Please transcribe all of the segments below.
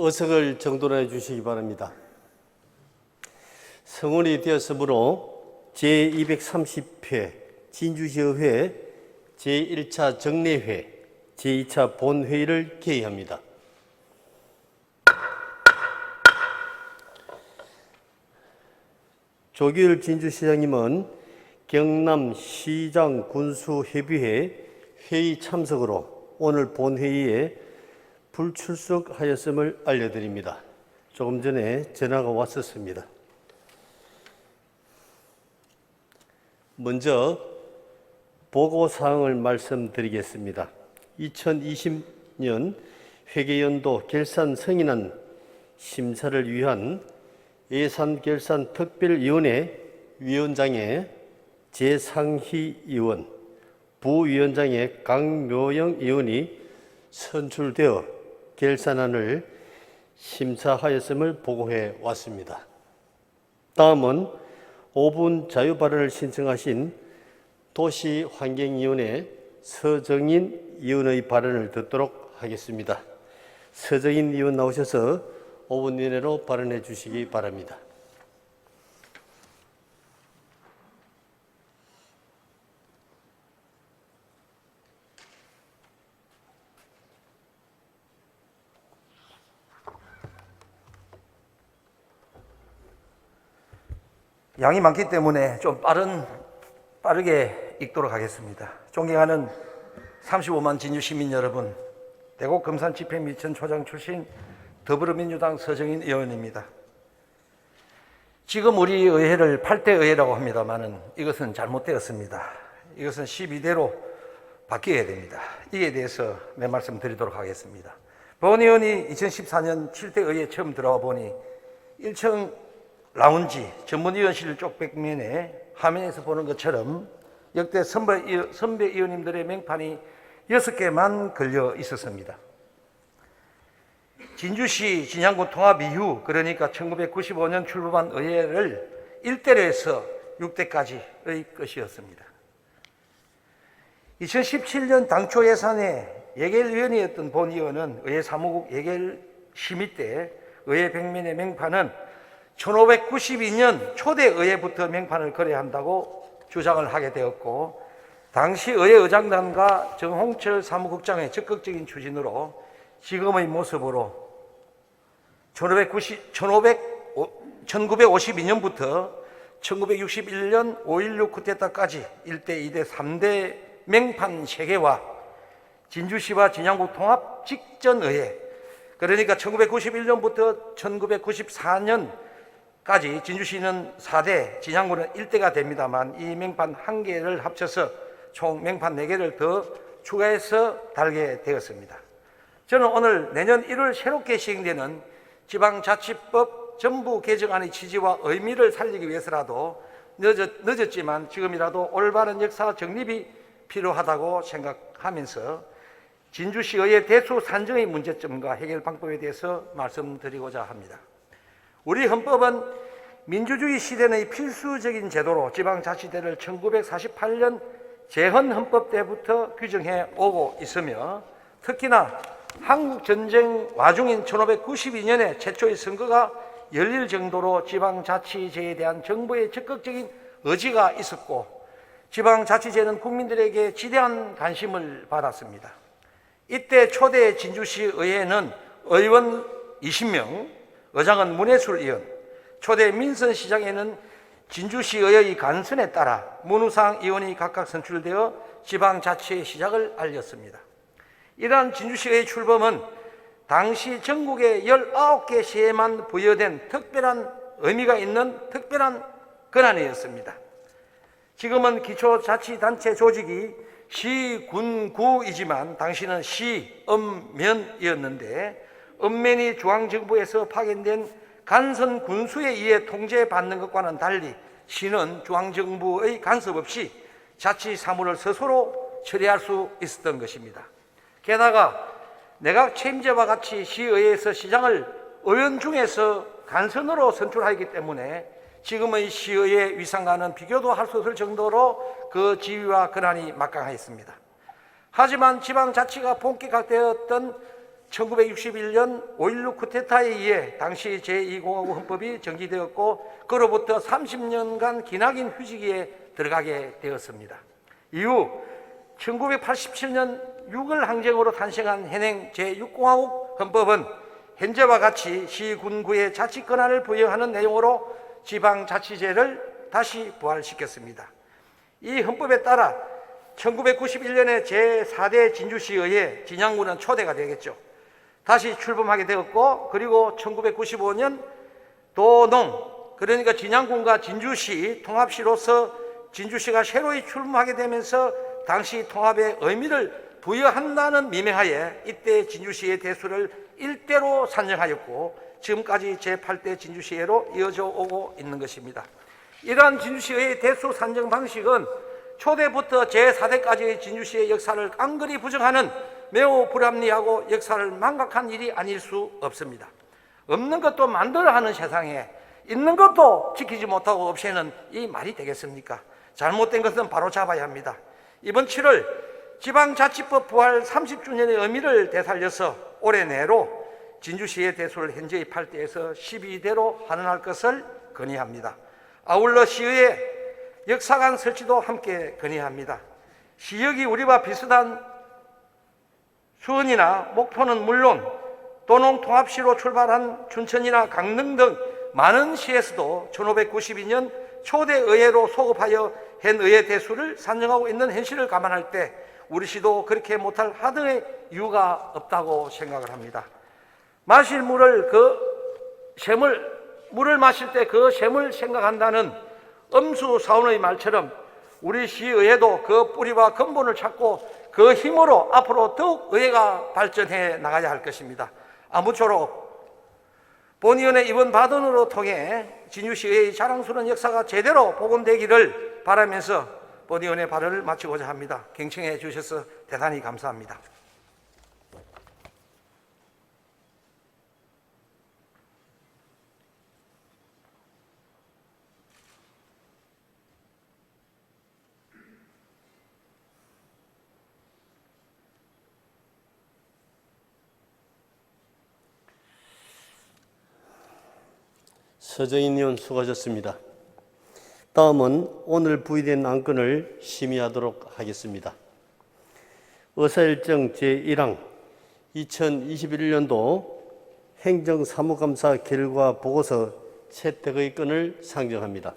의석을 정돈해 주시기 바랍니다. 성원이 되었으므로 제230회 진주시의회 제1차 정례회 제2차 본회의를 개의합니다. 조규일 진주시장님은 경남시장 군수협의회 회의 참석으로 오늘 본회의에 불출석하였음을 알려드립니다. 조금 전에 전화가 왔었습니다. 먼저 보고사항을 말씀드리겠습니다. 2020년 회계연도 결산 승인안 심사를 위한 예산결산특별위원회 위원장의 재상희 의원, 부위원장의 강묘영 의원이 선출되어 결산안을 심사하였음을 보고해 왔습니다. 다음은 5분 자유발언을 신청하신 도시환경위원회 서정인 의원의 발언을 듣도록 하겠습니다. 서정인 의원 나오셔서 5분 이내로 발언해 주시기 바랍니다. 양이 많기 때문에 좀 빠르게 읽도록 하겠습니다. 존경하는 35만 진주 시민 여러분, 대곡 금산 집회 미천 초장 출신 더불어민주당 서정인 의원입니다. 지금 우리 의회를 8대 의회라고 합니다만은 이것은 잘못되었습니다. 이것은 12대로 바뀌어야 됩니다. 이에 대해서 내 말씀 드리도록 하겠습니다. 본 의원이 2014년 7대 의회에 처음 들어와 보니 1층 라운지 전문위원실 쪽 벽면에 화면에서 보는 것처럼 역대 선배 의원님들의 명판이 6개만 걸려 있었습니다. 진주시 진양군 통합 이후, 그러니까 1995년 출범한 의회를 1대로 해서 6대까지의 것이었습니다. 2017년 당초 예산에 예결위원이었던 본 의원은 의회 사무국 예결심의 때 의회 벽면의 명판은 1592년 초대 의회부터 명판을 걸어야 한다고 주장을 하게 되었고, 당시 의회 의장단과 정홍철 사무국장의 적극적인 추진으로 지금의 모습으로 1952년부터 1961년 5.16 쿠데타까지 1대, 2대, 3대 명판 3개와 진주시와 진양구 통합 직전 의회, 그러니까 1991년부터 1994년까지 진주시는 4대, 진양구는 1대가 됩니다만 이 명판 1개를 합쳐서 총 명판 4개를 더 추가해서 달게 되었습니다. 저는 오늘 내년 1월 새롭게 시행되는 지방자치법 전부 개정안의 취지와 의미를 살리기 위해서라도 늦었지만 지금이라도 올바른 역사 정립이 필요하다고 생각하면서 진주시의회 대수 산정의 문제점과 해결 방법에 대해서 말씀드리고자 합니다. 우리 헌법은 민주주의 시대의 필수적인 제도로 지방자치제를 1948년 재헌헌법 때부터 규정해 오고 있으며, 특히나 한국전쟁 와중인 1592년에 최초의 선거가 열릴 정도로 지방자치제에 대한 정부의 적극적인 의지가 있었고, 지방자치제는 국민들에게 지대한 관심을 받았습니다. 이때 초대 진주시 의회는 의원 20명, 의장은 문해술 의원, 초대 민선시장에는 진주시의회의 간선에 따라 문우상 의원이 각각 선출되어 지방자치의 시작을 알렸습니다. 이러한 진주시의 출범은 당시 전국의 19개 시에만 부여된 특별한 의미가 있는 특별한 권한이었습니다. 지금은 기초자치단체 조직이 시, 군, 구이지만 당시는 시, 읍면이었는데, 읍면이 중앙정부에서 파견된 간선 군수에 의해 통제받는 것과는 달리 시는 중앙정부의 간섭 없이 자치 사무를 스스로 처리할 수 있었던 것입니다. 게다가 내각 책임제와 같이 시의회에서 시장을 의원 중에서 간선으로 선출하기 때문에 지금의 시의회 위상과는 비교도 할 수 없을 정도로 그 지위와 권한이 막강하였습니다. 하지만 지방자치가 본격화되었던 1961년 5.16 쿠데타에 의해 당시 제2공화국 헌법이 정지되었고 그로부터 30년간 기나긴 휴지기에 들어가게 되었습니다. 이후 1987년 6월 항쟁으로 탄생한 현행 제6공화국 헌법은 현재와 같이 시군구의 자치 권한을 부여하는 내용으로 지방자치제를 다시 부활시켰습니다. 이 헌법에 따라 1991년에 제4대 진주시의회 진양구는 초대가 되겠죠. 다시 출범하게 되었고 그리고 1995년 도농 그러니까 진양군과 진주시 통합시로서 진주시가 새로이 출범하게 되면서 당시 통합의 의미를 부여한다는 미명하에 이때 진주시의 대수를 1대로 산정하였고 지금까지 제8대 진주시회로 이어져 오고 있는 것입니다. 이러한 진주시의 대수 산정 방식은 초대부터 제4대까지의 진주시의 역사를 깡그리 부정하는 매우 불합리하고 역사를 망각한 일이 아닐 수 없습니다. 없는 것도 만들어 하는 세상에 있는 것도 지키지 못하고 없애는 이 말이 되겠습니까? 잘못된 것은 바로 잡아야 합니다. 이번 7월 지방자치법 부활 30주년의 의미를 되살려서 올해 내로 진주시의 대수를 현재의 8대에서 12대로 환원할 것을 건의합니다. 아울러 시의회 역사관 설치도 함께 건의합니다. 시역이 우리와 비슷한 수원이나 목포는 물론 도농통합시로 출발한 춘천이나 강릉 등 많은 시에서도 1592년 초대의회로 소급하여 현 의회 대수를 산정하고 있는 현실을 감안할 때 우리 시도 그렇게 못할 하등의 이유가 없다고 생각을 합니다. 마실 물을 물을 마실 때 그 샘을 생각한다는 엄수사원의 말처럼 우리 시의회도 그 뿌리와 근본을 찾고 그 힘으로 앞으로 더욱 의회가 발전해 나가야 할 것입니다. 아무쪼록 본의원의 이번 발언으로 통해 진주시의회의 자랑스러운 역사가 제대로 복원되기를 바라면서 본의원의 발언을 마치고자 합니다. 경청해 주셔서 대단히 감사합니다. 서정인 의원 수고하셨습니다. 다음은 오늘 부의된 안건을 심의하도록 하겠습니다. 의사일정 제1항 2021년도 행정사무감사 결과 보고서 채택의 건을 상정합니다.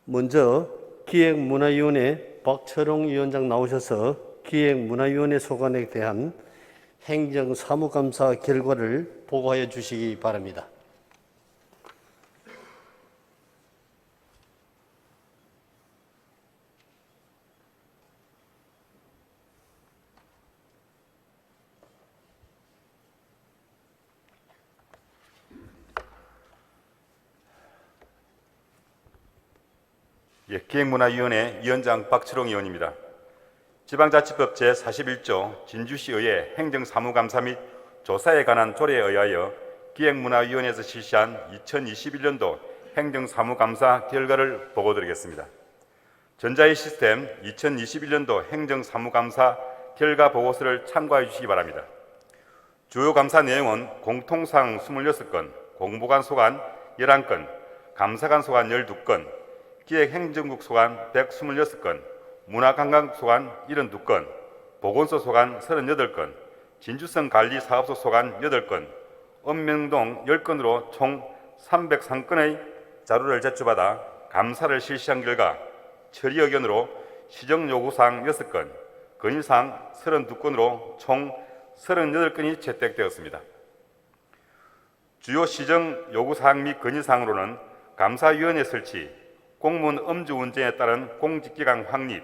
먼저 기획문화위원회 박철홍 위원장 나오셔서 기획문화위원회 소관에 대한 행정사무감사 결과를 보고하여 주시기 바랍니다. 기획문화위원회 위원장 박철홍 의원입니다. 지방자치법 제41조 진주시의회 행정사무감사 및 조사에 관한 조례에 의하여 기획문화위원회에서 실시한 2021년도 행정사무감사 결과를 보고드리겠습니다. 전자의 시스템 2021년도 행정사무감사 결과 보고서를 참고해 주시기 바랍니다. 주요 감사 내용은 공통사항 26건, 공보관 소관 11건, 감사관 소관 12건, 기획행정국 소관 126건, 문화관광 소관 72건, 보건소 소관 38건, 진주성 관리사업소 소관 8건, 읍명동 10건으로 총 303건의 자료를 제출받아 감사를 실시한 결과 처리 의견으로 시정요구사항 6건, 건의사항 32건으로 총 38건이 채택되었습니다. 주요 시정요구사항 및 건의사항으로는 감사위원회 설치, 공무원 음주운전에 따른 공직기강 확립,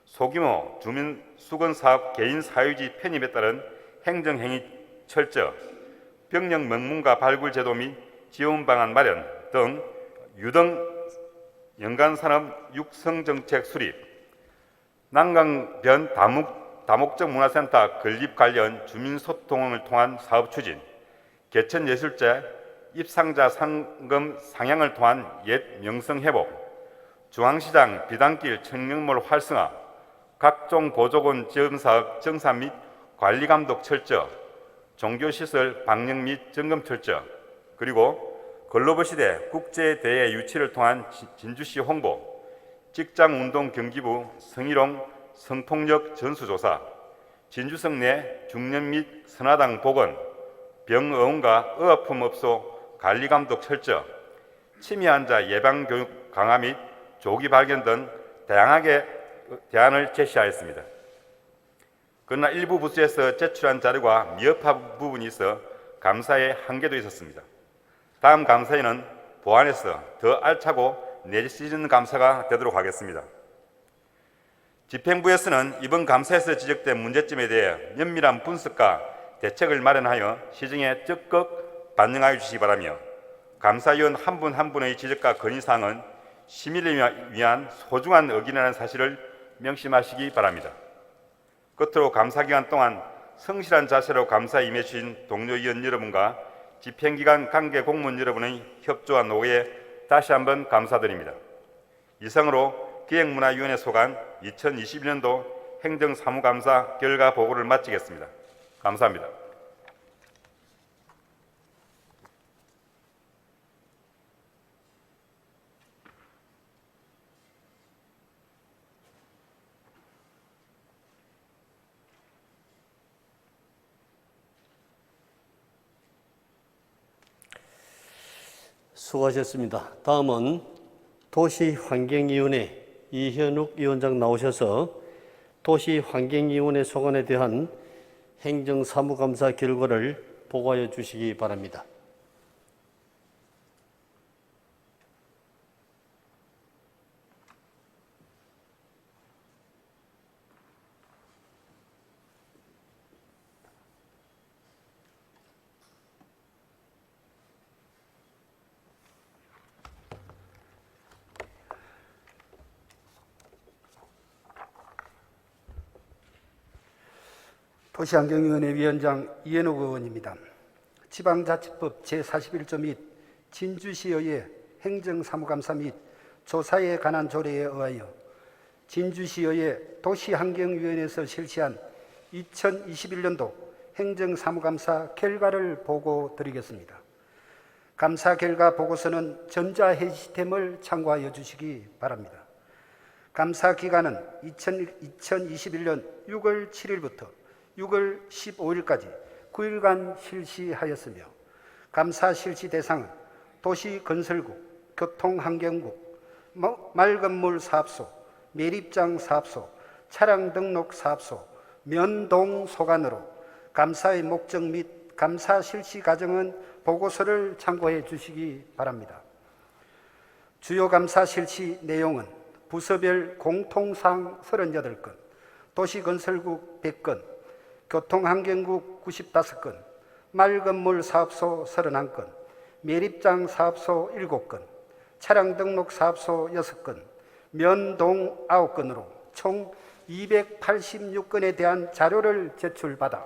소규모 주민 수건사업 개인 사유지 편입에 따른 행정행위 철저, 병력 명문가 발굴 제도 및 지원 방안 마련 등 유등 연간산업 육성정책 수립, 난강변 다목적 문화센터 건립 관련 주민소통을 통한 사업 추진, 개천예술제 입상자 상금 상향을 통한 옛 명성 회복, 중앙시장 비단길 청년몰 활성화, 각종 보조금 지원 사업 정산 및 관리 감독 철저, 종교시설 방역 및 점검 철저, 그리고 글로벌 시대 국제대회 유치를 통한 진주시 홍보, 직장운동경기부 성희롱 성폭력 전수조사, 진주성 내 중년 및 선화당 복원, 병의원과 의약품업소 관리감독 철저, 치매 환자 예방교육 강화 및 조기 발견 등 다양하게 대안을 제시하였습니다. 그러나 일부 부서에서 제출한 자료가 미흡한 부분이 있어 감사에 한계도 있었습니다. 다음 감사에는 보완해서 더 알차고 내실 감사가 되도록 하겠습니다. 집행부에서는 이번 감사에서 지적된 문제점에 대해 면밀한 분석과 대책을 마련하여 시정에 적극 반영하여 주시기 바라며, 감사위원 한 분 한 분의 지적과 건의사항은 시민을 위한 소중한 의견이라는 사실을 명심하시기 바랍니다. 끝으로 감사기간 동안 성실한 자세로 감사에 임해주신 동료위원 여러분과 집행기관 관계 공무원 여러분의 협조와 노고에 다시 한번 감사드립니다. 이상으로 기획문화위원회 소관 2021년도 행정사무감사 결과 보고를 마치겠습니다. 감사합니다. 수고하셨습니다. 다음은 도시환경위원회 이현욱 위원장 나오셔서 도시환경위원회 소관에 대한 행정사무감사 결과를 보고하여 주시기 바랍니다. 도시환경위원회 위원장 이현욱 의원입니다. 지방자치법 제41조 및 진주시의회 행정사무감사 및 조사에 관한 조례에 의하여 진주시의회 도시환경위원회에서 실시한 2021년도 행정사무감사 결과를 보고드리겠습니다. 감사 결과 보고서는 전자회시템을 참고하여 주시기 바랍니다. 감사 기간은 2021년 6월 7일부터 6월 15일까지 9일간 실시하였으며, 감사 실시 대상은 도시건설국, 교통환경국, 맑은물사업소, 매립장사업소, 차량등록사업소, 면동소관으로 감사의 목적 및 감사 실시 과정은 보고서를 참고해 주시기 바랍니다. 주요 감사 실시 내용은 부서별 공통사항 38건, 도시건설국 100건, 교통환경국 95건, 맑은물 사업소 31건, 매립장 사업소 7건, 차량등록 사업소 6건, 면동 9건으로 총 286건에 대한 자료를 제출받아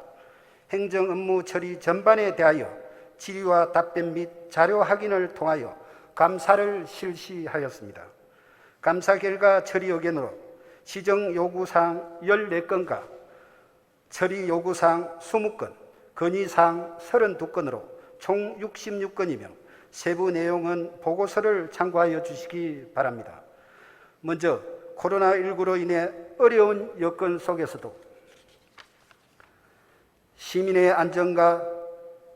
행정업무 처리 전반에 대하여 질의와 답변 및 자료 확인을 통하여 감사를 실시하였습니다. 감사 결과 처리 의견으로 시정 요구사항 14건과 처리 요구사항 20건, 건의사항 32건으로 총 66건이며 세부 내용은 보고서를 참고하여 주시기 바랍니다. 먼저 코로나19로 인해 어려운 여건 속에서도 시민의 안전과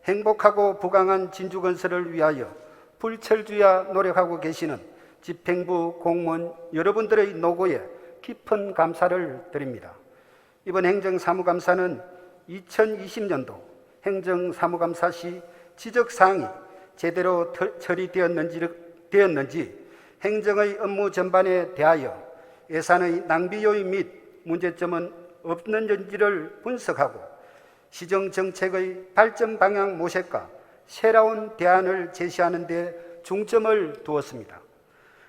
행복하고 부강한 진주건설을 위하여 불철주야 노력하고 계시는 집행부 공무원 여러분들의 노고에 깊은 감사를 드립니다. 이번 행정사무감사는 2020년도 행정사무감사 시 지적사항이 제대로 처리되었는지 행정의 업무 전반에 대하여 예산의 낭비 요인 및 문제점은 없는지를 분석하고 시정정책의 발전 방향 모색과 새로운 대안을 제시하는 데 중점을 두었습니다.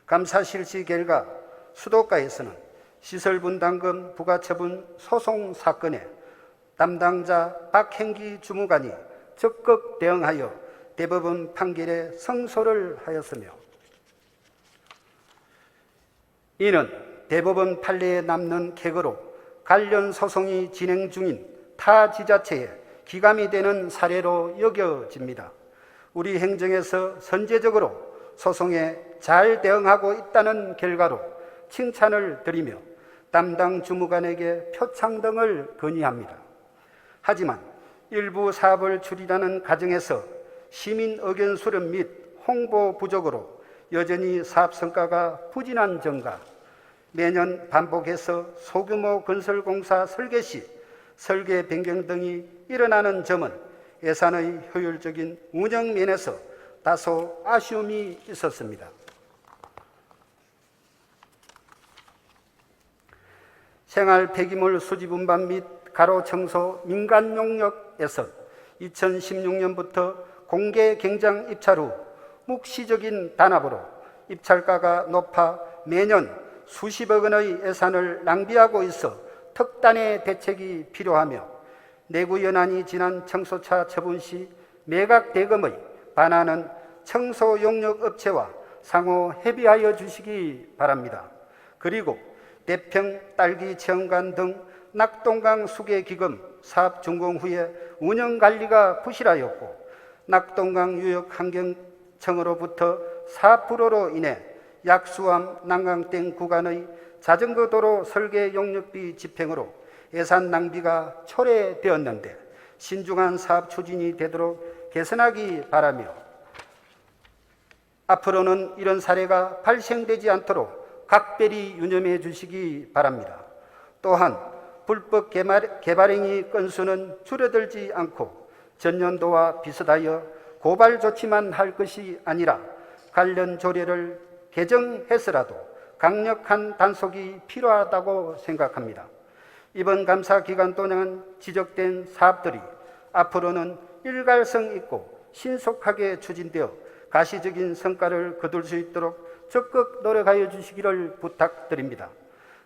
감사 실시 결과 수도가에서는 시설분담금 부가처분 소송 사건에 담당자 박행기 주무관이 적극 대응하여 대법원 판결에 승소를 하였으며, 이는 대법원 판례에 남는 객으로 관련 소송이 진행 중인 타 지자체에 기감이 되는 사례로 여겨집니다. 우리 행정에서 선제적으로 소송에 잘 대응하고 있다는 결과로 칭찬을 드리며 담당 주무관에게 표창 등을 건의합니다. 하지만 일부 사업을 추진하는 과정에서 시민 의견 수렴 및 홍보 부족으로 여전히 사업 성과가 부진한 점과 매년 반복해서 소규모 건설공사 설계 시 설계 변경 등이 일어나는 점은 예산의 효율적인 운영 면에서 다소 아쉬움이 있었습니다. 생활 폐기물 수집 운반 및 가로 청소 민간 용역에서 2016년부터 공개 경장 입찰 후 묵시적인 단합으로 입찰가가 높아 매년 수십억 원의 예산을 낭비하고 있어 특단의 대책이 필요하며 내구 연한이 지난 청소차 처분 시 매각 대금의 반환은 청소 용역 업체와 상호 협의하여 주시기 바랍니다. 그리고 대평 딸기 체험관 등 낙동강 수계기금 사업 준공 후에 운영관리가 부실하였고 낙동강 유역환경청으로부터 4%로 인해 약수암 난강댐 구간의 자전거 도로 설계 용역비 집행으로 예산 낭비가 초래되었는데 신중한 사업 추진이 되도록 개선하기 바라며 앞으로는 이런 사례가 발생되지 않도록 각별히 유념해 주시기 바랍니다. 또한 불법 개발행위 건수는 줄어들지 않고 전년도와 비슷하여 고발 조치만 할 것이 아니라 관련 조례를 개정해서라도 강력한 단속이 필요하다고 생각합니다. 이번 감사 기간 동안 지적된 사업들이 앞으로는 일관성 있고 신속하게 추진되어 가시적인 성과를 거둘 수 있도록 적극 노력하여 주시기를 부탁드립니다.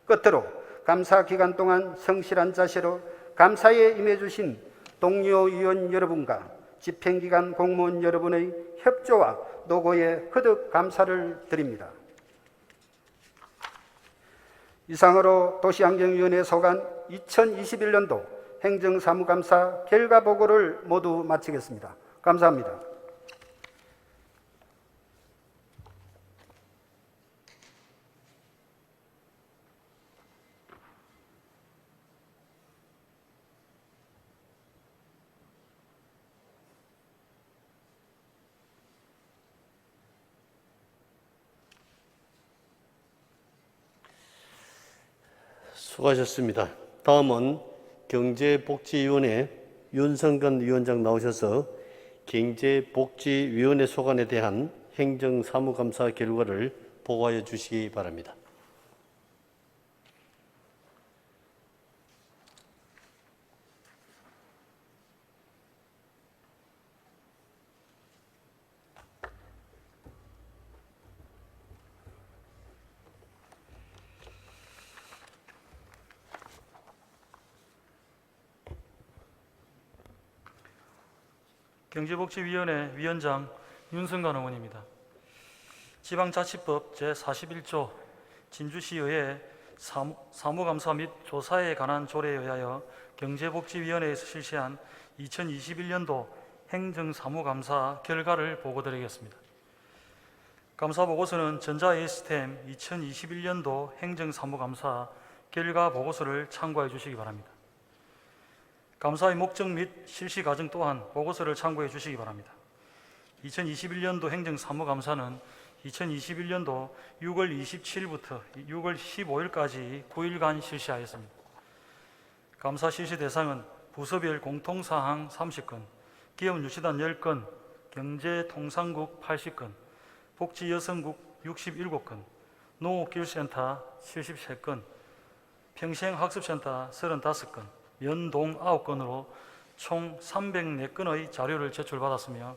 끝으로 감사 기간 동안 성실한 자세로 감사에 임해 주신 동료 위원 여러분과 집행기관 공무원 여러분의 협조와 노고에 거듭 감사를 드립니다. 이상으로 도시환경위원회 소관 2021년도 행정사무감사 결과보고를 모두 마치겠습니다. 감사합니다. 수고하셨습니다. 다음은 경제복지위원회 윤성근 위원장 나오셔서 경제복지위원회 소관에 대한 행정사무감사 결과를 보고하여 주시기 바랍니다. 경제복지위원회 위원장 윤성관 의원입니다. 지방자치법 제41조 진주시의회 사무감사 및 조사에 관한 조례에 의하여 경제복지위원회에서 실시한 2021년도 행정사무감사 결과를 보고드리겠습니다. 감사보고서는 전자AS템 2021년도 행정사무감사 결과보고서를 참고해 주시기 바랍니다. 감사의 목적 및 실시 과정 또한 보고서를 참고해 주시기 바랍니다. 2021년도 행정사무감사는 2021년도 6월 27일부터 6월 15일까지 9일간 실시하였습니다. 감사 실시 대상은 부서별 공통사항 30건, 기업유치단 10건, 경제통상국 80건, 복지여성국 67건, 노후교육센터 73건, 평생학습센터 35건, 연동 9건으로 총 304건의 자료를 제출받았으며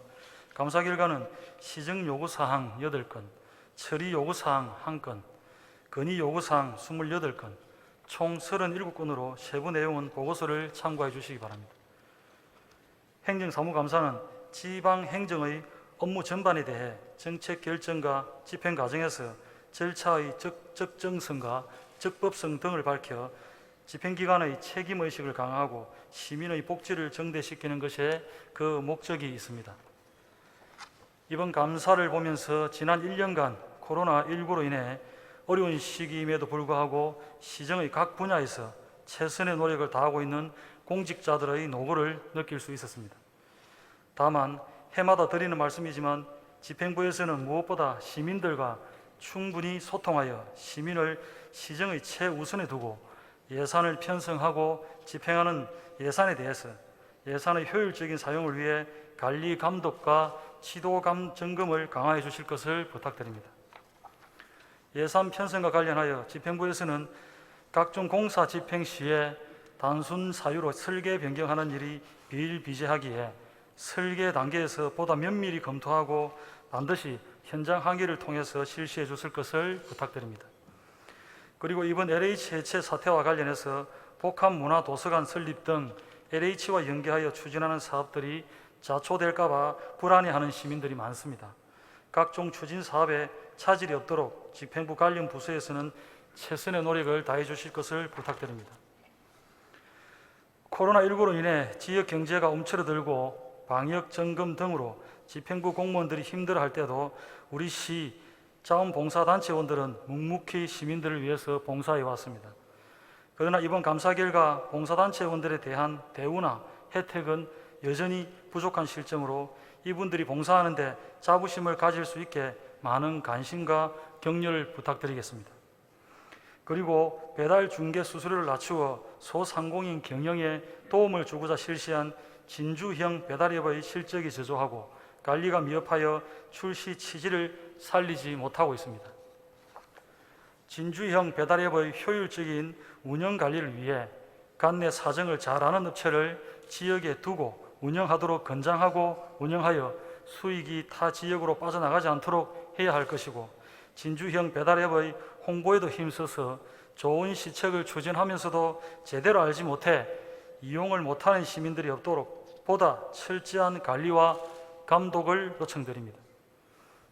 감사 결과는 시정요구사항 8건, 처리요구사항 1건, 건의요구사항 28건, 총 37건으로 세부 내용은 보고서를 참고해 주시기 바랍니다. 행정사무감사는 지방행정의 업무 전반에 대해 정책 결정과 집행 과정에서 절차의 적정성과 적법성 등을 밝혀 집행기관의 책임의식을 강화하고 시민의 복지를 증대시키는 것에 그 목적이 있습니다. 이번 감사를 보면서 지난 1년간 코로나19로 인해 어려운 시기임에도 불구하고 시정의 각 분야에서 최선의 노력을 다하고 있는 공직자들의 노고를 느낄 수 있었습니다. 다만 해마다 드리는 말씀이지만 집행부에서는 무엇보다 시민들과 충분히 소통하여 시민을 시정의 최우선에 두고 예산을 편성하고 집행하는 예산에 대해서 예산의 효율적인 사용을 위해 관리 감독과 지도 점검을 강화해 주실 것을 부탁드립니다. 예산 편성과 관련하여 집행부에서는 각종 공사 집행 시에 단순 사유로 설계 변경하는 일이 비일비재하기에 설계 단계에서 보다 면밀히 검토하고 반드시 현장 항의를 통해서 실시해 주실 것을 부탁드립니다. 그리고 이번 LH 해체 사태와 관련해서 복합문화도서관 설립 등 LH와 연계하여 추진하는 사업들이 자초될까 봐 불안해하는 시민들이 많습니다. 각종 추진 사업에 차질이 없도록 집행부 관련 부서에서는 최선의 노력을 다해 주실 것을 부탁드립니다. 코로나19로 인해 지역 경제가 움츠러들고 방역 점검 등으로 집행부 공무원들이 힘들어할 때도 우리 시 자원봉사단체원들은 묵묵히 시민들을 위해서 봉사해 왔습니다. 그러나 이번 감사 결과 봉사단체원들에 대한 대우나 혜택은 여전히 부족한 실정으로 이분들이 봉사하는 데 자부심을 가질 수 있게 많은 관심과 격려를 부탁드리겠습니다. 그리고 배달 중개 수수료를 낮추어 소상공인 경영에 도움을 주고자 실시한 진주형 배달앱의 실적이 저조하고 관리가 미흡하여 출시 취지를 살리지 못하고 있습니다. 진주형 배달앱의 효율적인 운영 관리를 위해 관내 사정을 잘 아는 업체를 지역에 두고 운영하도록 권장하고 운영하여 수익이 타 지역으로 빠져나가지 않도록 해야 할 것이고, 진주형 배달앱의 홍보에도 힘써서 좋은 시책을 추진하면서도 제대로 알지 못해 이용을 못하는 시민들이 없도록 보다 철저한 관리와 감독을 요청드립니다.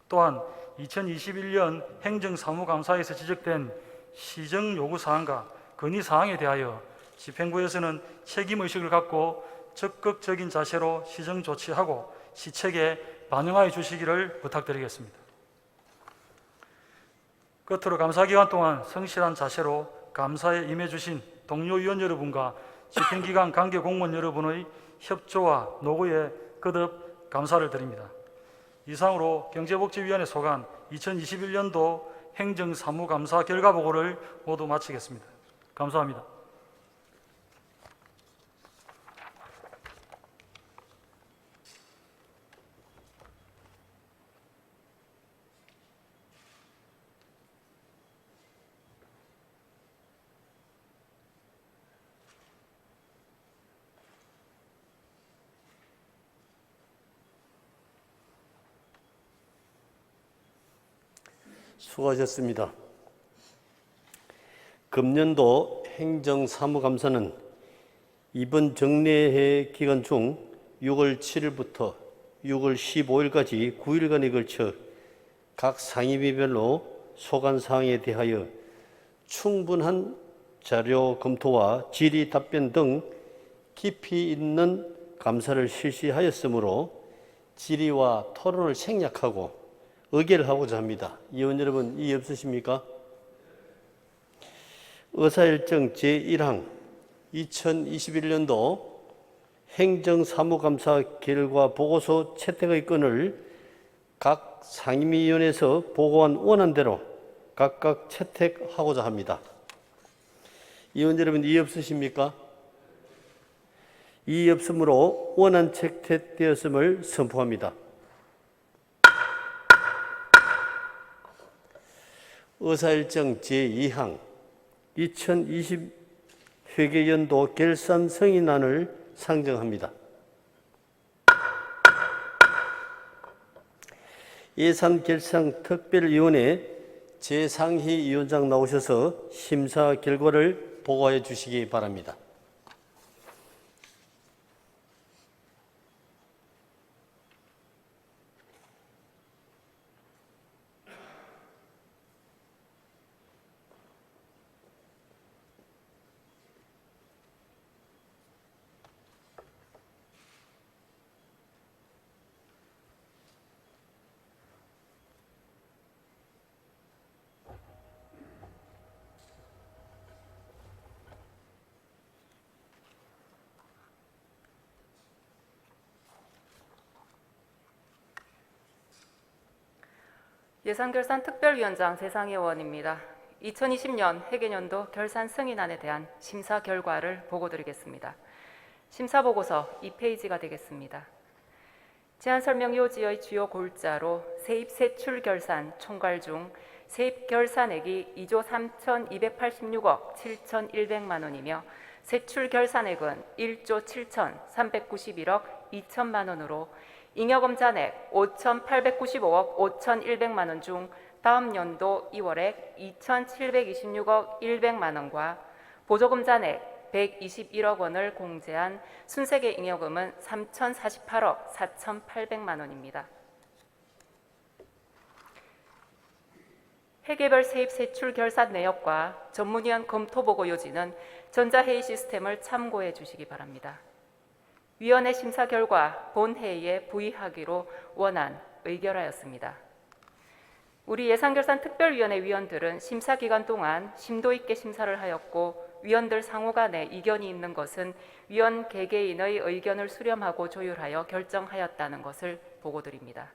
또한 2021년 행정사무감사에서 지적된 시정 요구사항과 건의사항에 대하여 집행부에서는 책임의식을 갖고 적극적인 자세로 시정 조치하고 시책에 반영하여 주시기를 부탁드리겠습니다. 끝으로 감사기간 동안 성실한 자세로 감사에 임해 주신 동료위원 여러분과 집행기관 관계 공무원 여러분의 협조와 노고에 거듭 감사를 드립니다. 이상으로 경제복지위원회 소관 2021년도 행정사무감사 결과보고를 모두 마치겠습니다. 감사합니다. 수고하셨습니다. 금년도 행정사무감사는 이번 정례회 기간 중 6월 7일부터 6월 15일까지 9일간에 걸쳐 각 상임위별로 소관사항에 대하여 충분한 자료 검토와 질의 답변 등 깊이 있는 감사를 실시하였으므로 질의와 토론을 생략하고 의결하고자 합니다. 의원 여러분, 이의 없으십니까? 의사일정 제1항 2021년도 행정사무감사 결과 보고서 채택의 건을 각 상임위원회에서 보고한 원안대로 각각 채택하고자 합니다. 의원 여러분, 이의 없으십니까? 이의 없으므로 원안 채택되었음을 선포합니다. 의사일정 제2항 2020 회계연도 결산 승인안을 상정합니다. 예산결산특별위원회 재상희 위원장 나오셔서 심사 결과를 보고해 주시기 바랍니다. 예산결산특별위원장 세상의원입니다. 2020년 회계년도 결산 승인안에 대한 심사 결과를 보고드리겠습니다. 심사보고서 2페이지가 되겠습니다. 제안설명 요지의 주요 골자로 세입세출결산 총괄 중 세입결산액이 2조 3,286억 7,100만 원이며 세출결산액은 1조 7,391억 2천만 원으로 잉여금 잔액 5,895억 5,100만 원 중 다음 연도 2월액 2,726억 100만 원과 보조금 잔액 121억 원을 공제한 순세계 잉여금은 3,048억 4,800만 원입니다. 회계별 세입세출 결산 내역과 전문위원 검토보고 요지는 전자회의 시스템을 참고해 주시기 바랍니다. 위원회 심사 결과 본회의에 부의하기로 원안 의결하였습니다. 우리 예산결산특별위원회 위원들은 심사 기간 동안 심도 있게 심사를 하였고 위원들 상호 간에 이견이 있는 것은 위원 개개인의 의견을 수렴하고 조율하여 결정하였다는 것을 보고드립니다.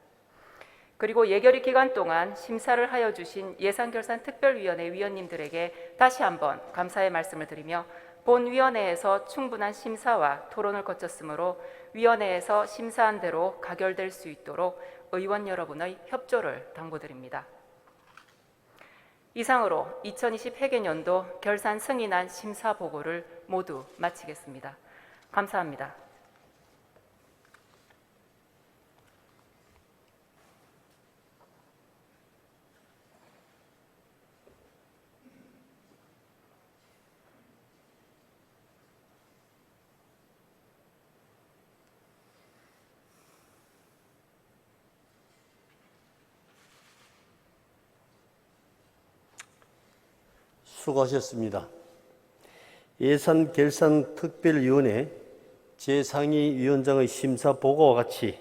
그리고 예결위 기간 동안 심사를 하여 주신 예산결산특별위원회 위원님들에게 다시 한번 감사의 말씀을 드리며 본위원회에서 충분한 심사와 토론을 거쳤으므로 위원회에서 심사한 대로 가결될 수 있도록 의원 여러분의 협조를 당부드립니다. 이상으로 2020 회계년도 결산 승인안 심사 보고를 모두 마치겠습니다. 감사합니다. 수고하셨습니다. 예산결산특별위원회 제 상위위원장의 심사보고와 같이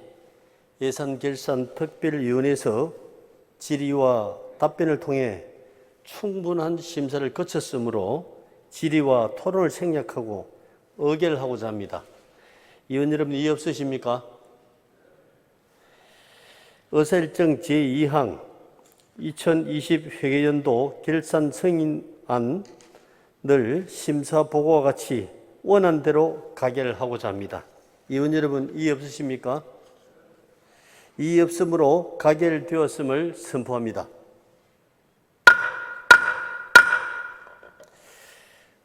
예산결산특별위원회에서 질의와 답변을 통해 충분한 심사를 거쳤으므로 질의와 토론을 생략하고 의결하고자 합니다. 위원 여러분 이의 없으십니까? 의사일정 제2항 2020 회계연도 결산 승인안을 심사보고와 같이 원안대로 가결하고자 합니다. 위원 여러분 이의 없으십니까? 이의 없으므로 가결되었음을 선포합니다.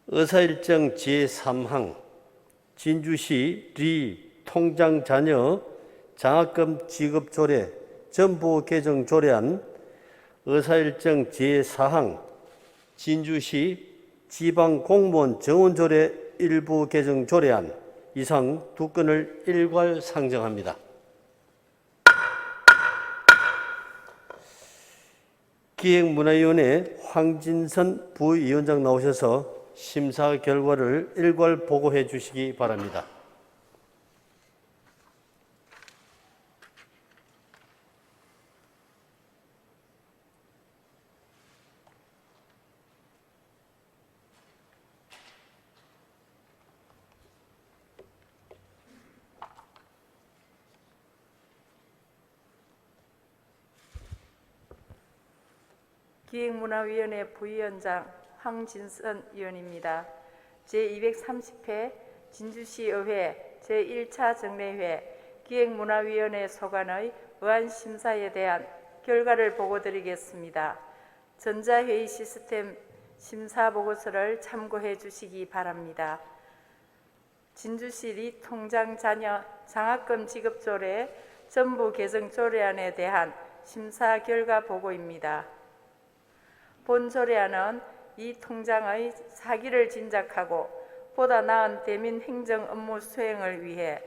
의사일정 제3항 진주시 리 통장 자녀 장학금 지급 조례 전부 개정 조례안 의사일정 제4항 진주시 지방공무원 정원조례 일부 개정 조례안 이상 두 건을 일괄 상정합니다. 기획문화위원회 황진선 부위원장 나오셔서 심사 결과를 일괄 보고해 주시기 바랍니다. 기획문화위원회 부위원장 황진선 의원입니다. 제230회 진주시의회 제1차 정례회 기획문화위원회 소관의 의안심사에 대한 결과를 보고드리겠습니다. 전자회의 시스템 심사보고서를 참고해 주시기 바랍니다. 진주시 리 통장 자녀 장학금 지급 조례 전부 개정 조례안에 대한 심사 결과 보고입니다. 본 조례안은 이 통장의 사기를 진작하고 보다 나은 대민 행정 업무 수행을 위해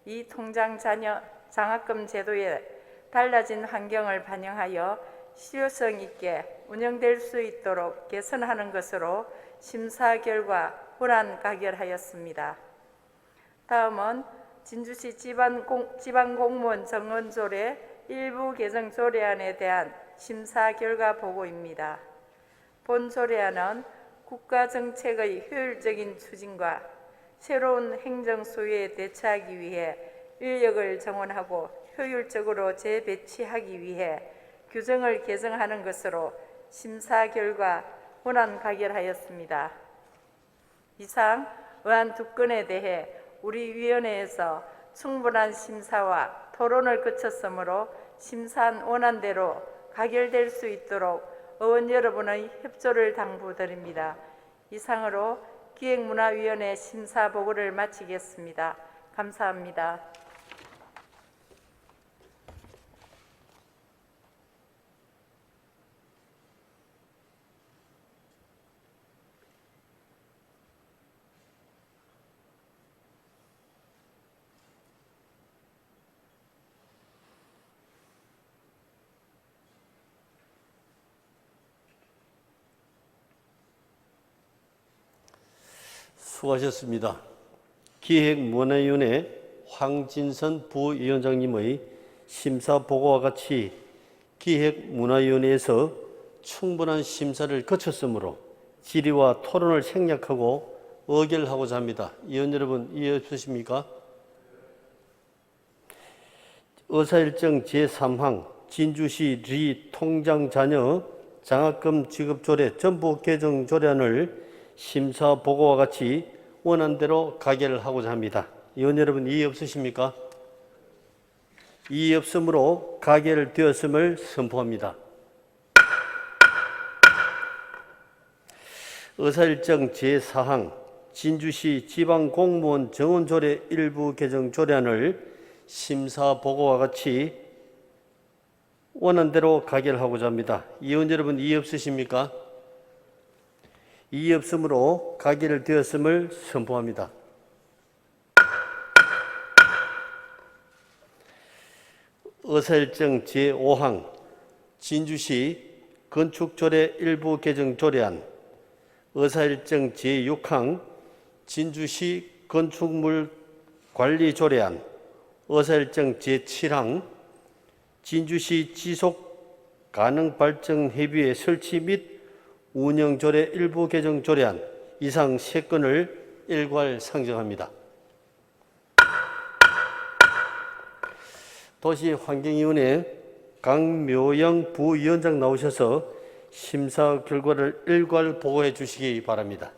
이 통장 자녀 장학금 제도의 달라진 환경을 반영하여 실효성 있게 운영될 수 있도록 개선하는 것으로 심사 결과 원안 가결하였습니다. 다음은 진주시 지방공무원 정원조례 일부 개정 조례안에 대한 심사 결과 보고입니다. 본 조례안은 국가정책의 효율적인 추진과 새로운 행정 소요에 대처하기 위해 인력을 정원하고 효율적으로 재배치하기 위해 규정을 개정하는 것으로 심사 결과 원안 가결하였습니다. 이상 의안 두 건에 대해 우리 위원회에서 충분한 심사와 토론을 거쳤으므로 심사한 원안대로 가결될 수 있도록 의원 여러분의 협조를 당부드립니다. 이상으로 기획문화위원회 심사 보고를 마치겠습니다. 감사합니다. 수고하셨습니다. 기획문화위원회 황진선 부위원장님의 심사 보고와 같이 기획문화위원회에서 충분한 심사를 거쳤으므로 질의와 토론을 생략하고 의결하고자 합니다. 의원 여러분, 이해 없으십니까? 의사일정 제3항 진주시 리 통장 자녀 장학금 지급 조례 전부 개정 조례안을 심사 보고와 같이 원안대로 가결하고자 합니다. 의원 여러분, 이해 없으십니까? 이해 없으므로 가결되었음을 선포합니다. 의사일정 제4항 진주시 지방공무원 정원조례 일부 개정 조례안을 심사 보고와 같이 원안대로 가결하고자 합니다. 의원 여러분, 이해 없으십니까? 이해 없으므로 가결되었음을 선포합니다. 의사일정 제5항 진주시 건축조례 일부 개정 조례안, 의사일정 제6항 진주시 건축물 관리 조례안, 의사일정 제7항 진주시 지속 가능 발전 회비의 설치 및 운영 조례 일부 개정 조례안 이상 3건을 일괄 상정합니다. 도시환경위원회 강묘영 부위원장 나오셔서 심사 결과를 일괄 보고해 주시기 바랍니다.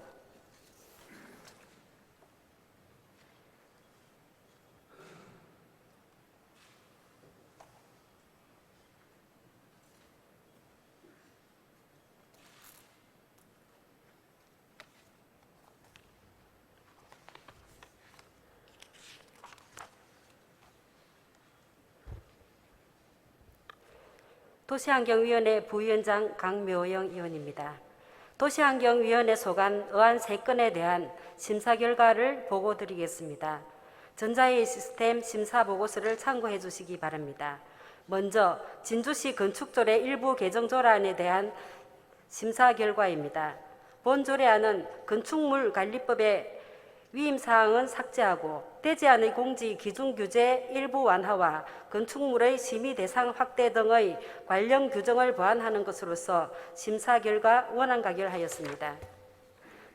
도시환경위원회 부위원장 강묘영 의원입니다. 도시환경위원회 소관 의안 3건에 대한 심사 결과를 보고드리겠습니다. 전자회의 시스템 심사 보고서를 참고해 주시기 바랍니다. 먼저 진주시 건축조례 일부 개정 조례안에 대한 심사 결과입니다. 본 조례안은 건축물 관리법의 위임사항은 삭제하고 대제안의 공지 기준 규제 일부 완화와 건축물의 심의 대상 확대 등의 관련 규정을 보완하는 것으로서 심사 결과 원안 가결하였습니다.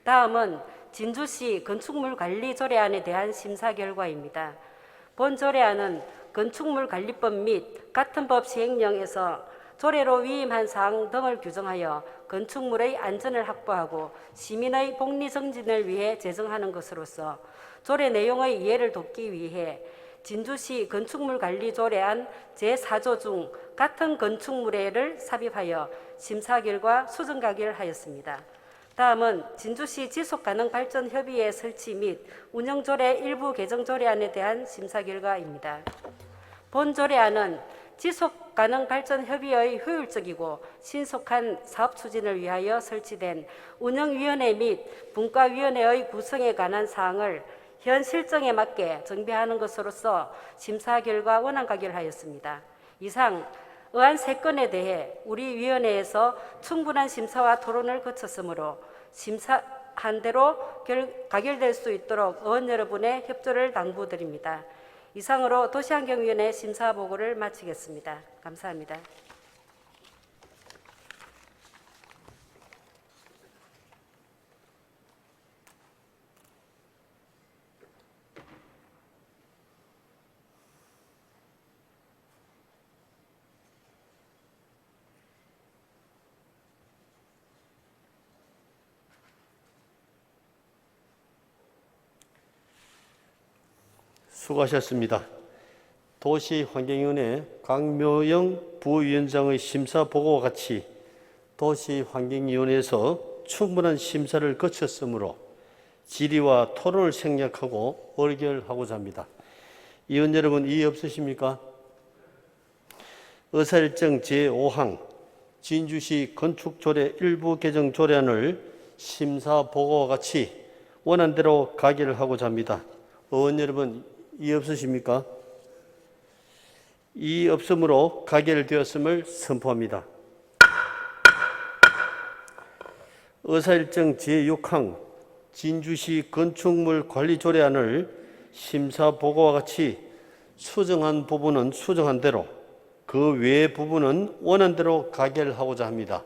다음은 진주시 건축물 관리 조례안에 대한 심사 결과입니다. 본 조례안은 건축물 관리법 및 같은 법 시행령에서 조례로 위임한 사항 등을 규정하여 건축물의 안전을 확보하고 시민의 복리 정진을 위해 제정하는 것으로서 조례 내용의 이해를 돕기 위해 진주시 건축물 관리 조례안 제4조 중 같은 건축물에를 삽입하여 심사 결과 수정 가결하였습니다. 다음은 진주시 지속가능발전협의회 설치 및 운영조례 일부 개정 조례안에 대한 심사 결과입니다. 본 조례안은 지속가능발전협의회의 효율적이고 신속한 사업 추진을 위하여 설치된 운영위원회 및 분과위원회의 구성에 관한 사항을 현 실정에 맞게 정비하는 것으로서 심사 결과 원안 가결하였습니다. 이상 의안 3건에 대해 우리 위원회에서 충분한 심사와 토론을 거쳤으므로 심사한 대로 가결될 수 있도록 의원 여러분의 협조를 당부드립니다. 이상으로 도시환경위원회 심사 보고를 마치겠습니다. 감사합니다. 수고하셨습니다. 도시환경위원회 강묘영 부위원장의 심사 보고와 같이 도시환경위원회에서 충분한 심사를 거쳤으므로 질의와 토론을 생략하고 의결하고자 합니다. 의원 여러분, 이의 없으십니까? 의사일정 제5항 진주시 건축조례 일부 개정 조례안을 심사 보고와 같이 원안대로 가결을 하고자 합니다. 의원 여러분, 이의 없으십니까? 이의 없으므로 가결되었음을 선포합니다. 의사일정 제6항 진주시 건축물 관리 조례안을 심사 보고와 같이 수정한 부분은 수정한 대로 그 외의 부분은 원안대로 가결하고자 합니다.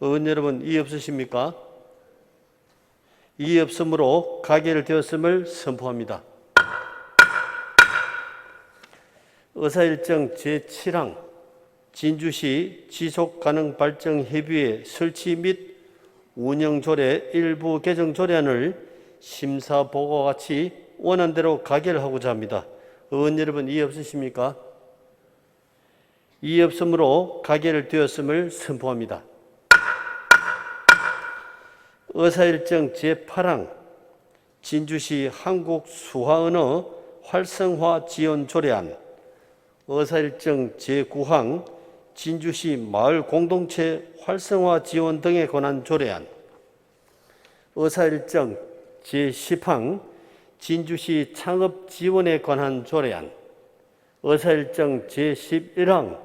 의원 여러분, 이의 없으십니까? 이의 없으므로 가결되었음을 선포합니다. 의사일정 제7항 진주시 지속가능발전협의회 설치 및 운영조례 일부 개정 조례안을 심사 보고와 같이 원안대로 가결하고자 합니다. 의원 여러분, 이의 없으십니까? 이의 없으므로 가결되었음을 선포합니다. 의사일정 제8항 진주시 한국수화언어 활성화 지원 조례안, 의사일정 제9항 진주시 마을 공동체 활성화 지원 등에 관한 조례안, 의사일정 제10항 진주시 창업 지원에 관한 조례안, 의사일정 제11항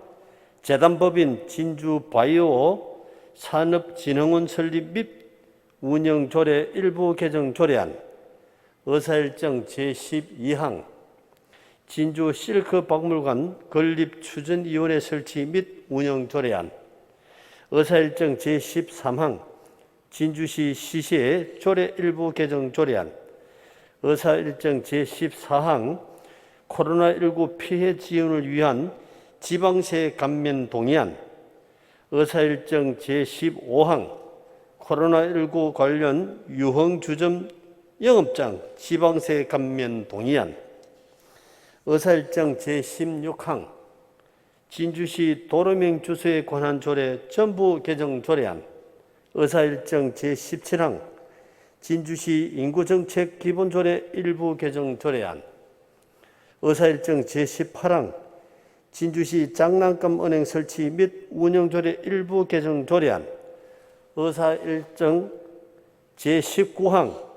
재단법인 진주바이오 산업진흥원 설립 및 운영조례 일부 개정 조례안, 의사일정 제12항 진주 실크박물관 건립추진위원회 설치 및 운영 조례안, 의사일정 제13항 진주시 시시의 조례 일부 개정 조례안, 의사일정 제14항 코로나19 피해 지원을 위한 지방세 감면 동의안, 의사일정 제15항 코로나19 관련 유흥주점 영업장 지방세 감면 동의안, 의사일정 제16항 진주시 도로명 주소에 관한 조례 전부 개정 조례안, 의사일정 제17항 진주시 인구정책 기본조례 일부 개정 조례안, 의사일정 제18항 진주시 장난감 은행 설치 및 운영조례 일부 개정 조례안, 의사일정 제19항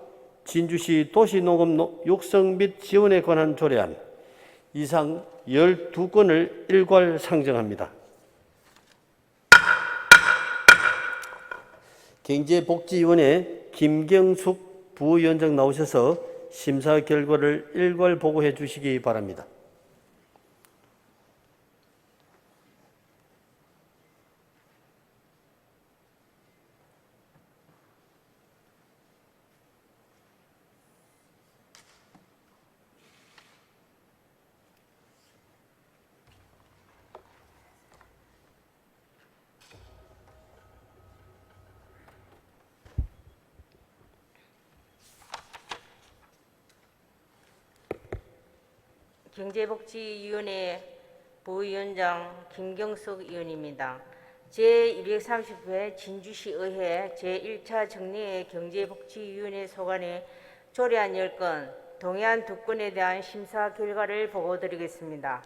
진주시 도시농업 육성 및 지원에 관한 조례안, 이상 12건을 일괄 상정합니다. 경제복지위원회 김경숙 부위원장 나오셔서 심사 결과를 일괄 보고해 주시기 바랍니다. 경제복지위원회 부위원장 김경숙 의원입니다. 제230회 진주시의회 제1차 정례회 경제복지위원회 소관의 조례안 10건, 동의안 2건에 대한 심사 결과를 보고드리겠습니다.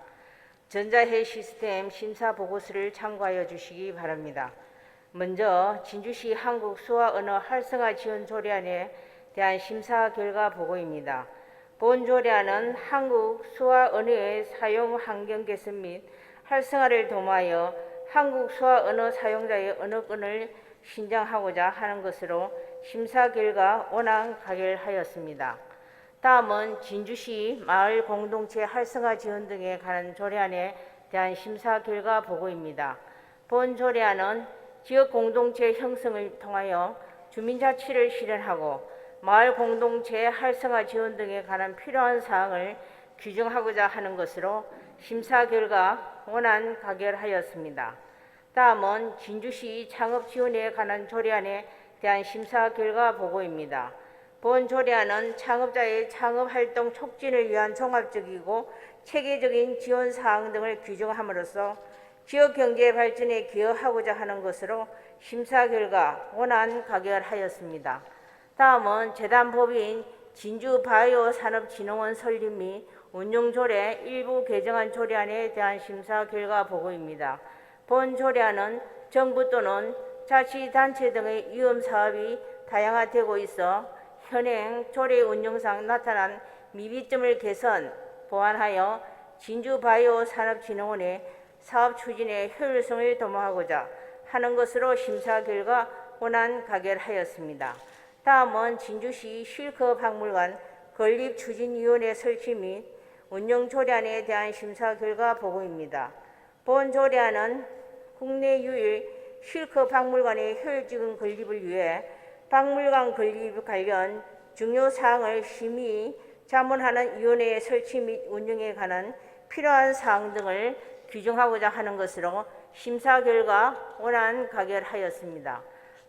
전자회의 시스템 심사 보고서를 참고하여 주시기 바랍니다. 먼저 진주시 한국수화언어 활성화 지원 조례안에 대한 심사 결과 보고입니다. 본 조례안은 한국 수화 언어의 사용 환경 개선 및 활성화를 도모하여 한국 수화 언어 사용자의 언어권을 신장하고자 하는 것으로 심사 결과 원안 가결하였습니다. 다음은 진주시 마을 공동체 활성화 지원 등에 관한 조례안에 대한 심사 결과 보고입니다. 본 조례안은 지역 공동체 형성을 통하여 주민자치를 실현하고 마을 공동체 활성화 지원 등에 관한 필요한 사항을 규정하고자 하는 것으로 심사 결과 원안 가결하였습니다. 다음은 진주시 창업 지원에 관한 조례안에 대한 심사 결과 보고입니다. 본 조례안은 창업자의 창업활동 촉진을 위한 종합적이고 체계적인 지원 사항 등을 규정함으로써 지역 경제 발전에 기여하고자 하는 것으로 심사 결과 원안 가결하였습니다. 다음은 재단법인 진주바이오산업진흥원 설립 및 운용조례 일부 개정안 조례안에 대한 심사 결과 보고입니다. 본 조례안은 정부 또는 자치단체 등의 위험 사업이 다양화되고 있어 현행 조례 운영상 나타난 미비점을 개선, 보완하여 진주바이오산업진흥원의 사업 추진의 효율성을 도모하고자 하는 것으로 심사 결과 원안 가결하였습니다. 다음은 진주시 실크박물관 건립추진위원회 설치 및 운영 조례안에 대한 심사 결과 보고입니다. 본 조례안은 국내 유일 실크박물관의 효율적인 건립을 위해 박물관 건립 관련 중요 사항을 심의 자문하는 위원회의 설치 및 운영에 관한 필요한 사항 등을 규정하고자 하는 것으로 심사 결과 원안 가결하였습니다.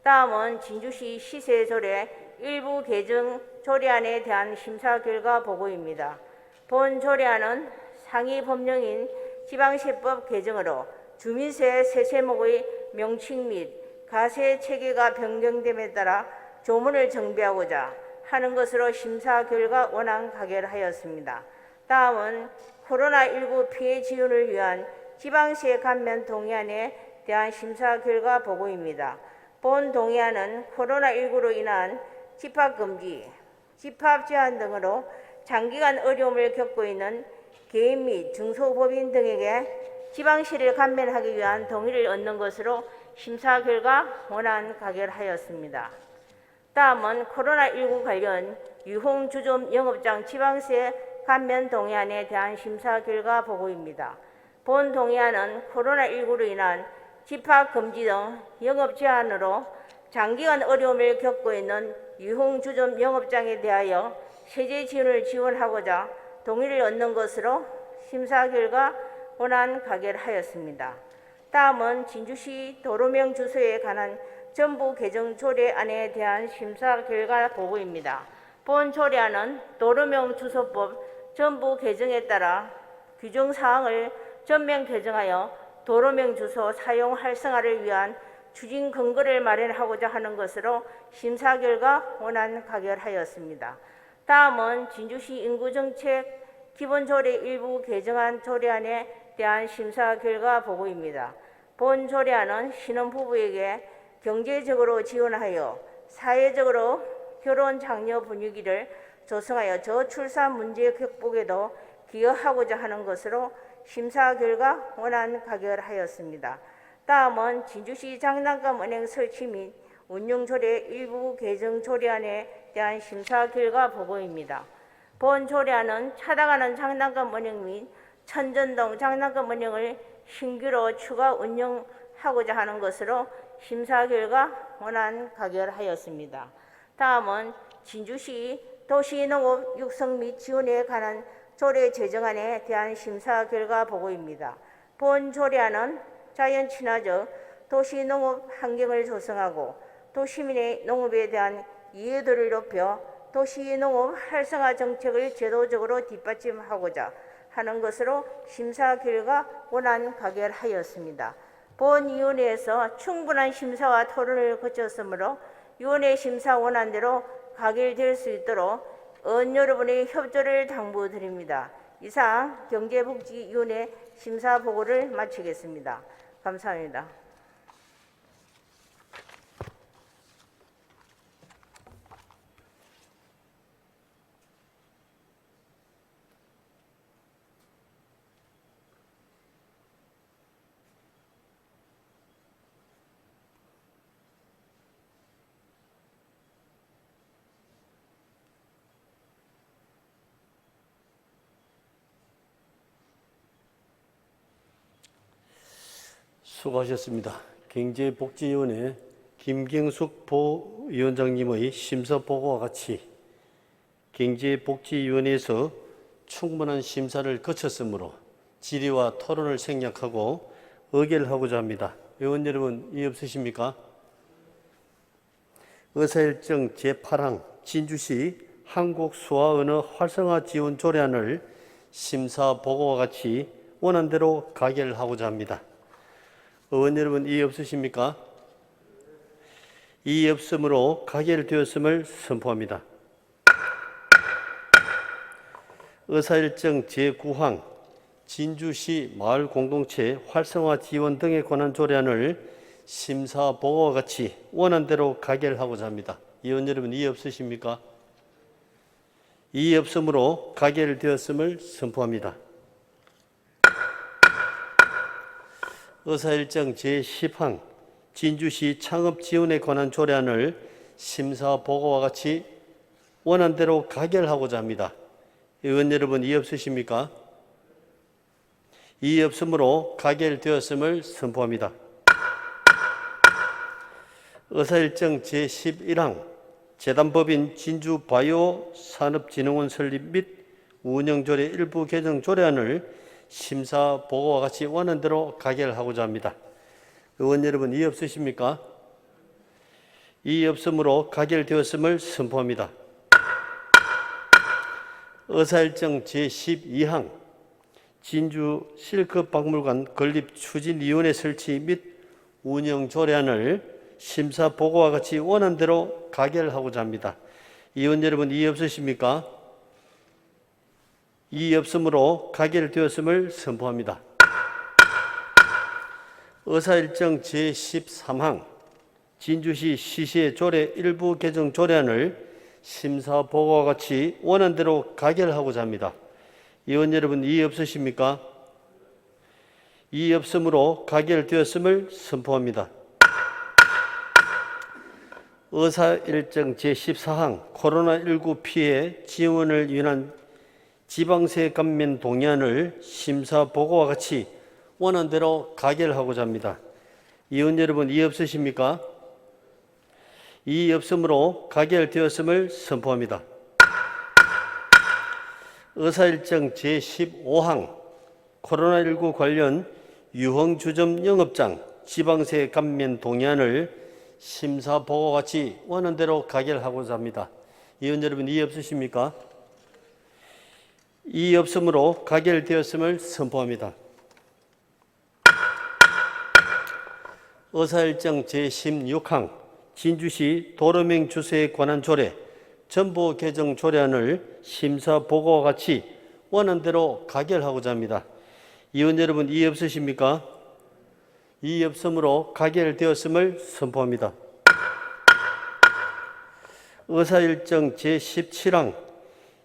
다음은 진주시 시세조례 일부 개정 조례안에 대한 심사 결과 보고입니다. 본 조례안은 상위 법령인 지방세법 개정으로 주민세 세세목의 명칭 및 가세 체계가 변경됨에 따라 조문을 정비하고자 하는 것으로 심사 결과 원안 가결하였습니다. 다음은 코로나19 피해 지원을 위한 지방세 감면 동의안에 대한 심사 결과 보고입니다. 본 동의안은 코로나19로 인한 집합금지, 집합 제한 등으로 장기간 어려움을 겪고 있는 개인 및 중소법인 등에게 지방세를 감면하기 위한 동의를 얻는 것으로 심사 결과 원안 가결하였습니다. 다음은 코로나19 관련 유흥주점 영업장 지방세 감면 동의안에 대한 심사 결과 보고입니다. 본 동의안은 코로나19로 인한 집합금지 등 영업 제한으로 장기간 어려움을 겪고 있는 유흥주점 영업장에 대하여 세제 지원을 지원하고자 동의를 얻는 것으로 심사 결과 원안 가결하였습니다. 다음은 진주시 도로명 주소에 관한 정부 개정 조례안에 대한 심사 결과 보고입니다. 본 조례안은 도로명 주소법 정부 개정에 따라 규정 사항을 전면 개정하여 도로명 주소 사용 활성화를 위한 추진 근거를 마련하고자 하는 것으로 심사 결과 원안 가결하였습니다. 다음은 진주시 인구정책 기본조례 일부 개정안 조례안에 대한 심사 결과 보고입니다. 본 조례안은 신혼부부에게 경제적으로 지원하여 사회적으로 결혼 장려 분위기를 조성하여 저출산 문제 극복에도 기여하고자 하는 것으로 심사 결과 원안 가결하였습니다. 다음은 진주시 장난감 은행 설치 및 운영 조례 일부 개정 조례안에 대한 심사 결과 보고입니다. 본 조례안은 차당하는 장난감 은행 및 천전동 장난감 은행을 신규로 추가 운영하고자 하는 것으로 심사 결과 원안 가결하였습니다. 다음은 진주시 도시농업 육성 및 지원에 관한 조례 제정안에 대한 심사 결과 보고입니다. 본 조례안은 자연 친화적 도시농업 환경을 조성하고 도시민의 농업에 대한 이해도를 높여 도시농업 활성화 정책을 제도적으로 뒷받침하고자 하는 것으로 심사 결과 원안 가결하였습니다. 본 위원회에서 충분한 심사와 토론을 거쳤으므로 위원회 심사 원안대로 가결될 수 있도록 의원 여러분의 협조를 당부드립니다. 이상 경제복지위원회 심사 보고를 마치겠습니다. 감사합니다. 수고하셨습니다. 경제복지위원회 김경숙 부위원장님의 심사 보고와 같이 경제복지위원회에서 충분한 심사를 거쳤으므로 질의와 토론을 생략하고 의결하고자 합니다. 의원 여러분, 이의 없으십니까? 의사일정 제8항 진주시 한국수화언어 활성화 지원 조례안을 심사 보고와 같이 원안대로 가결하고자 합니다. 의원 여러분, 이의 없으십니까? 이의 없으므로 가결되었음을 선포합니다. 의사일정 제9항 진주시 마을공동체 활성화 지원 등에 관한 조례안을 심사 보고와 같이 원안대로 가결하고자 합니다. 의원 여러분, 이의 없으십니까? 이의 없으므로 가결되었음을 선포합니다. 의사일정 제10항 진주시 창업 지원에 관한 조례안을 심사 보고와 같이 원안대로 가결하고자 합니다. 의원 여러분, 이의 없으십니까? 이의 없으므로 가결되었음을 선포합니다. 의사일정 제11항 재단법인 진주바이오산업진흥원 설립 및 운영조례 일부 개정 조례안을 심사 보고와 같이 원안대로 가결하고자 합니다. 의원 여러분, 이의 없으십니까? 이의 없으므로 가결되었음을 선포합니다. 의사일정 제12항 진주 실크박물관 건립추진위원회 설치 및 운영 조례안을 심사 보고와 같이 원안대로 가결하고자 합니다. 의원 여러분, 이의 없으십니까? 이의 없으므로 가결되었음을 선포합니다. 의사일정 제13항 진주시 시시의 조례 일부 개정 조례안을 심사 보고와 같이 원안대로 가결하고자 합니다. 의원 여러분, 이의 없으십니까? 이의 없으므로 가결되었음을 선포합니다. 의사일정 제14항 코로나19 피해 지원을 위한 지방세 감면 동의안을 심사 보고와 같이 원안대로 가결하고자 합니다. 의원 여러분, 이의 없으십니까? 이의 없으므로 가결되었음을 선포합니다. 의사일정 제15항 코로나19 관련 유흥주점 영업장 지방세 감면 동의안을 심사 보고와 같이 원안대로 가결하고자 합니다. 의원 여러분, 이의 없으십니까? 이의 없으므로 가결되었음을 선포합니다. 의사일정 제16항 진주시 도로명 주소에 관한 조례 전부 개정 조례안을 심사 보고와 같이 원안대로 가결하고자 합니다. 의원 여러분, 이의 없으십니까? 이의 없으므로 가결되었음을 선포합니다. 의사일정 제17항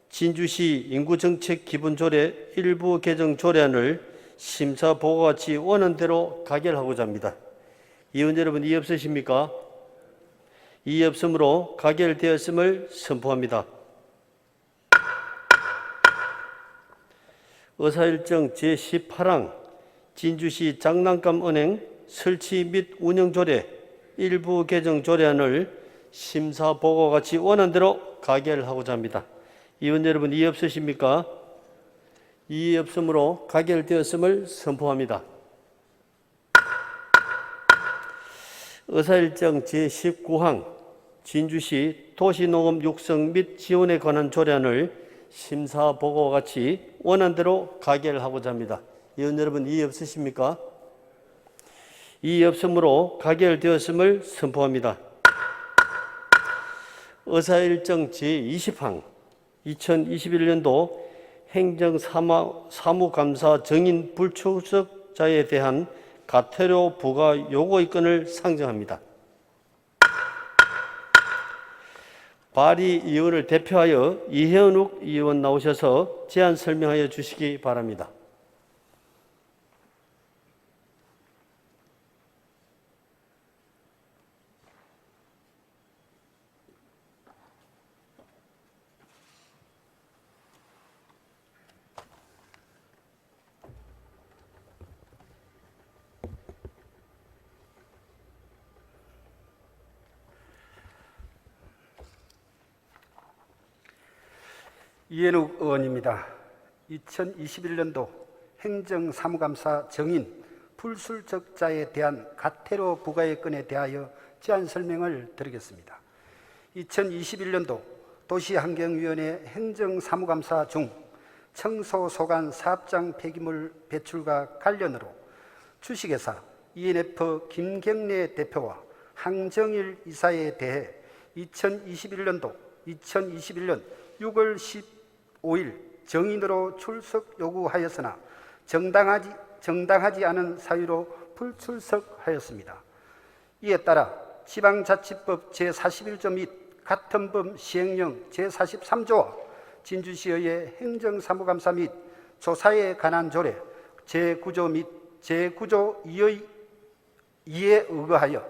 진주시 인구정책 기본조례 일부 개정 조례안을 심사 보고와 같이 원안대로 가결하고자 합니다. 의원 여러분, 이의 없으십니까? 이의 없으므로 가결되었음을 선포합니다. 의사일정 제18항 진주시 장난감은행 설치 및 운영조례 일부 개정 조례안을 심사 보고와 같이 원안대로 가결하고자 합니다. 의원 여러분, 이의 없으십니까? 이의 없으므로 가결되었음을 선포합니다. 의사일정 제19항 진주시 도시농업 육성 및 지원에 관한 조례안을 심사 보고와 같이 원안대로 가결하고자 합니다. 의원 여러분, 이의 없으십니까? 이의 없으므로 가결되었음을 선포합니다. 의사일정 제20항 2021년도 행정사무감사 정인 불출석자에 대한 과태료 부과 요구의건을 상정합니다. 발의위원을 대표하여 이현욱 의원 나오셔서 제안 설명하여 주시기 바랍니다. 이현욱 의원입니다. 2021년도 행정사무감사 정인 불출석자에 대한 과태료 부과의 건에 대하여 제안 설명을 드리겠습니다. 2021년도 도시환경위원회 행정사무감사 중 청소소관 사업장 폐기물 배출과 관련으로 주식회사 ENF 김경래 대표와 항정일 이사에 대해 2021년 6월 15일 정인으로 출석 요구하였으나 정당하지 않은 사유로 불출석하였습니다. 이에 따라 지방자치법 제41조 및 같은 법 시행령 제43조와 진주시의 행정사무감사 및 조사에 관한 조례 제9조 및 제9조 2에 의거하여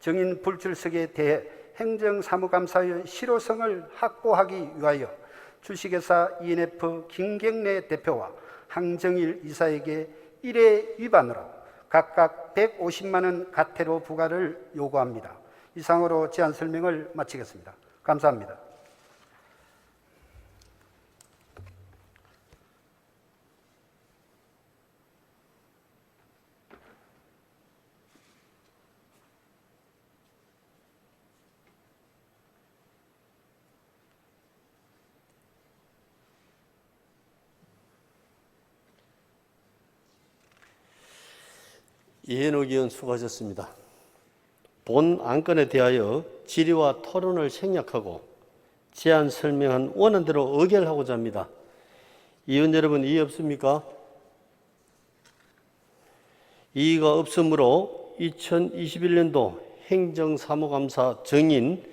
정인 불출석에 대해 행정사무감사의 실효성을 확보하기 위하여 주식회사 ENF 김경래 대표와 항정일 이사에게 1회 위반으로 각각 150만 원 과태료 부과를 요구합니다. 이상으로 제안 설명을 마치겠습니다. 감사합니다. 이현욱 의원 수고하셨습니다. 본 안건에 대하여 질의와 토론을 생략하고 제안 설명한 원안대로 의결하고자 합니다. 의원 여러분, 이의 없습니까? 이의가 없으므로 2021년도 행정사무감사 정인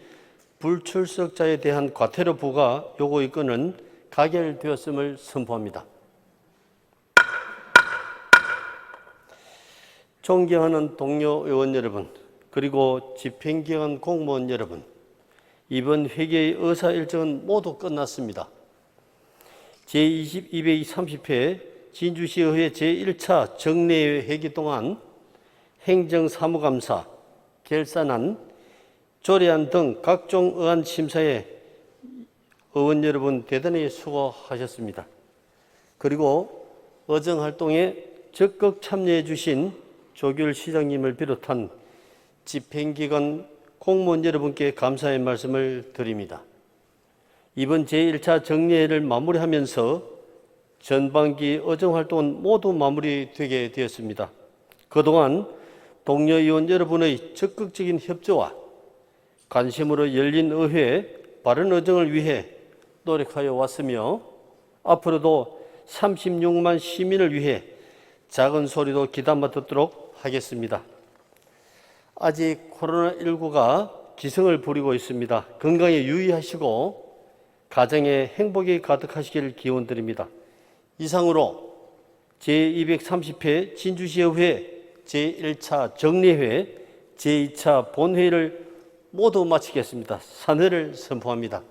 불출석자에 대한 과태료 부과 요구의 건은 가결되었음을 선포합니다. 존경하는 동료 의원 여러분, 그리고 집행기관 공무원 여러분, 이번 회계의 의사 일정은 모두 끝났습니다. 제230회 진주시의회 제1차 정례회 회기 동안 행정사무감사, 결산안, 조례안 등 각종 의안 심사에 의원 여러분 대단히 수고하셨습니다. 그리고 의정활동에 적극 참여해 주신 조규일 시장님을 비롯한 집행기관 공무원 여러분께 감사의 말씀을 드립니다. 이번 제1차 정례회를 마무리하면서 전반기 의정활동은 모두 마무리되게 되었습니다. 그동안 동료 의원 여러분의 적극적인 협조와 관심으로 열린 의회 바른 의정을 위해 노력하여 왔으며 앞으로도 36만 시민을 위해 작은 소리도 귀담아 듣도록 하겠습니다. 아직 코로나19가 기승을 부리고 있습니다. 건강에 유의하시고 가정에 행복이 가득하시길 기원드립니다. 이상으로 제230회 진주시의회 제1차 정례회 제2차 본회의를 모두 마치겠습니다. 산회를 선포합니다.